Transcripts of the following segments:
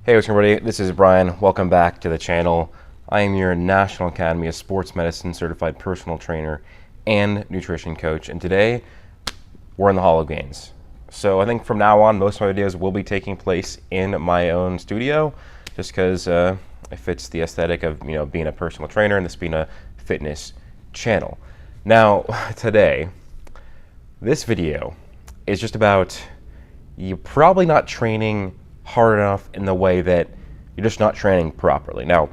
Hey, what's up, everybody? This is Brian. Welcome back to the channel. I am your National Academy of Sports Medicine certified personal trainer and nutrition coach, and today we're in the Hall of Gains. So I think from now on, most of my videos will be taking place in my own studio, just because it fits the aesthetic of being a personal trainer and this being a fitness channel. Now, today, this video is just about you probably not training hard enough in the way that you're just not training properly. Now,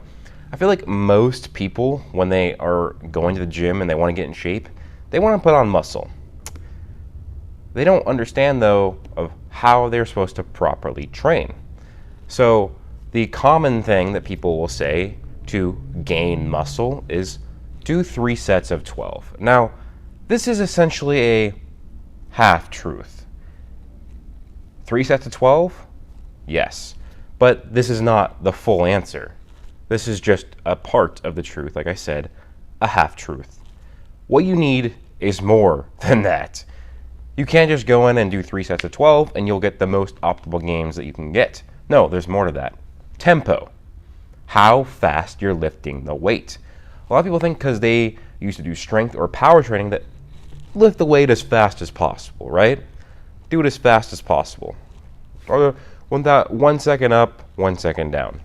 I feel like most people, when they are going to the gym and they want to get in shape, they want to put on muscle. They don't understand, though, of how they're supposed to properly train. So the common thing that people will say to gain muscle is do 3 sets of 12. Now, this is essentially a half-truth. 3 sets of 12? Yes. But this is not the full answer. This is just a part of the truth, like I said, a half-truth. What you need is more than that. You can't just go in and do 3 sets of 12 and you'll get the most optimal gains that you can get. No, there's more to that. Tempo. How fast you're lifting the weight. A lot of people think because they used to do strength or power training that lift the weight as fast as possible, right? Do it as fast as possible. Or 1 second up, 1 second down.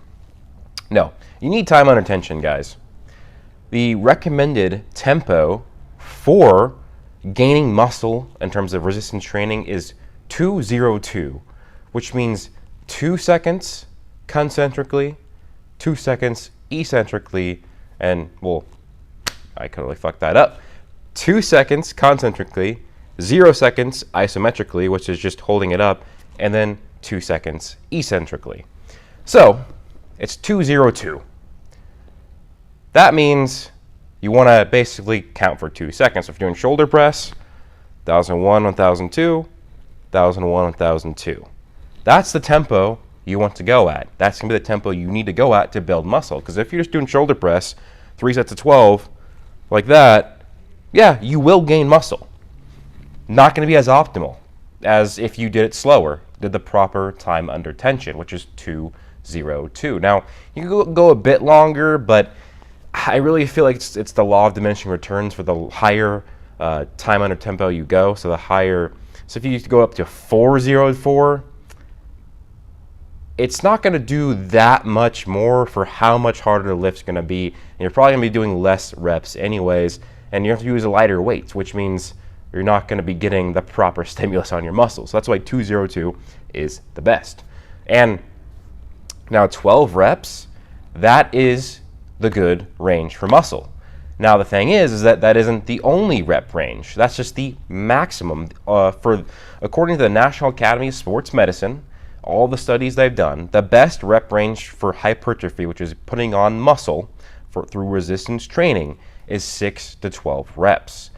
No, you need time under tension, guys. The recommended tempo for gaining muscle in terms of resistance training is 2-0-2, which means 2 seconds concentrically, 2 seconds eccentrically, and, well, I totally fucked that up. 2 seconds concentrically, 0 seconds isometrically, which is just holding it up, and then 2 seconds eccentrically. So, it's 2-0-2. That means you want to basically count for 2 seconds. So if you're doing shoulder press, 1001, 1002, 1001, 1002. That's the tempo you want to go at. That's going to be the tempo you need to go at to build muscle. Because if you're just doing shoulder press, 3 sets of 12, like that, yeah, you will gain muscle. Not going to be as optimal as if you did it slower, did the proper time under tension, which is 2-0-2. Now, you can go a bit longer, but I really feel like it's the law of diminishing returns for the higher time under tempo you go. So the higher, so if you go up to 4-0-4, it's not going to do that much more for how much harder the lift's going to be. And you're probably going to be doing less reps anyways, and you have to use lighter weights, which means you're not going to be getting the proper stimulus on your muscles. So that's why 2-0-2 is the best. And now 12 reps, that is the good range for muscle. Now the thing is that that isn't the only rep range. That's just the maximum. According to the National Academy of Sports Medicine, all the studies they've done, the best rep range for hypertrophy, which is putting on muscle through resistance training, is 6 to 12 reps.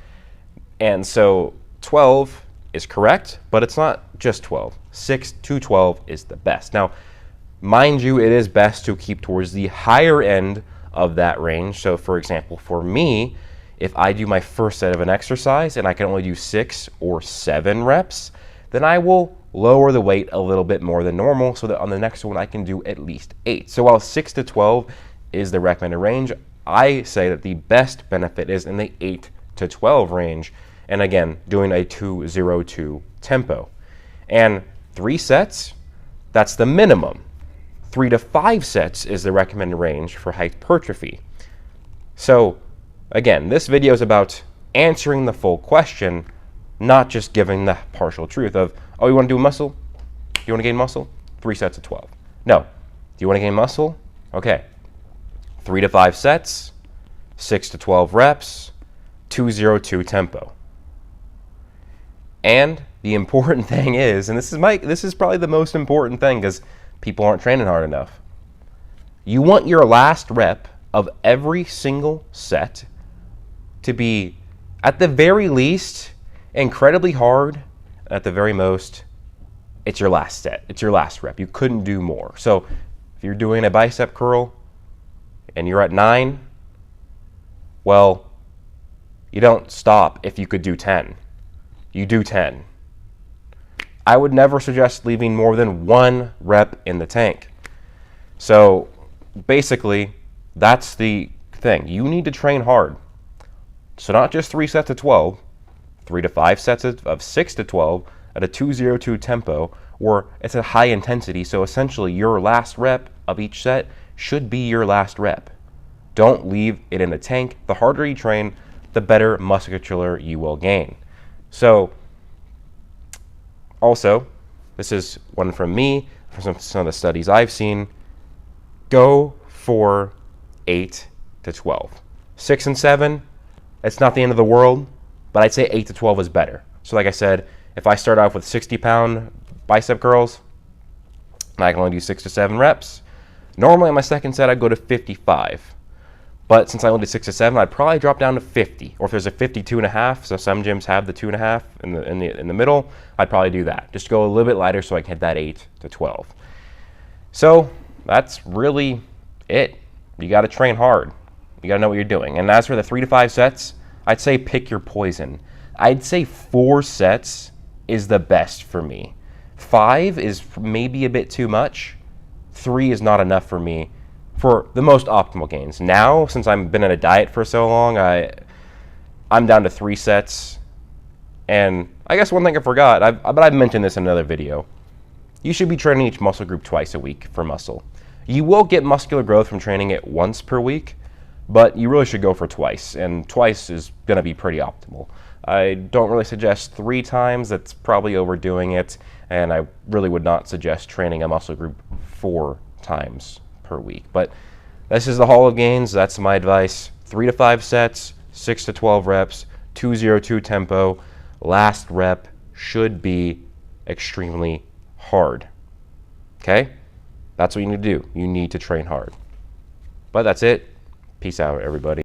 And so 12 is correct, but it's not just 12. 6 to 12 is the best. Now, mind you, it is best to keep towards the higher end of that range. So for example, for me, if I do my first set of an exercise and I can only do 6 or 7 reps, then I will lower the weight a little bit more than normal so that on the next one I can do at least 8. So while 6 to 12 is the recommended range, I say that the best benefit is in the 8 to 12 range. And again, doing a 2-0-2 tempo. And 3 sets, that's the minimum. 3 to 5 sets is the recommended range for hypertrophy. So again, this video is about answering the full question, not just giving the partial truth of, oh, you want to do muscle? You want to gain muscle? 3 sets of 12. No. Do you want to gain muscle? Okay. 3 to 5 sets, 6 to 12 reps, 2-0-2 tempo. And the important thing is, and this is probably the most important thing because people aren't training hard enough. You want your last rep of every single set to be, at the very least, incredibly hard. At the very most, it's your last set. It's your last rep. You couldn't do more. So if you're doing a bicep curl and you're at 9, well, you don't stop if you could do 10. You do 10. I would never suggest leaving more than 1 rep in the tank. So basically, that's the thing. You need to train hard. So not just 3 sets of 12, 3 to 5 sets of 6 to 12 at a 202 tempo, or it's a high intensity. So essentially, your last rep of each set should be your last rep. Don't leave it in the tank. The harder you train, the better musculature you will gain. So also, this is one from me, from some of the studies I've seen. Go for 8 to 12. 6 and 7, it's not the end of the world, but I'd say 8 to 12 is better. So like I said, if I start off with 60-pound bicep curls, and I can only do 6 to 7 reps, normally on my second set I'd go to 55. But since I only did 6 to 7, I'd probably drop down to 50. Or if there's a 52.5, so some gyms have the 2.5 in the middle, I'd probably do that. Just go a little bit lighter so I can hit that 8 to 12. So that's really it. You got to train hard. You got to know what you're doing. And as for the 3 to 5 sets, I'd say pick your poison. I'd say 4 sets is the best for me. 5 is maybe a bit too much. 3 is not enough for me for the most optimal gains. Now, since I've been in a diet for so long, I'm down to 3 sets. And I guess one thing I forgot, but I've mentioned this in another video. You should be training each muscle group twice a week for muscle. You will get muscular growth from training it once per week, but you really should go for twice, and twice is going to be pretty optimal. I don't really suggest 3 times, that's probably overdoing it, and I really would not suggest training a muscle group 4 times per week. But this is the Hall of Gains. That's my advice. 3 to 5 sets, 6 to 12 reps, 202 tempo. Last rep should be extremely hard. Okay? That's what you need to do. You need to train hard. But that's it. Peace out, everybody.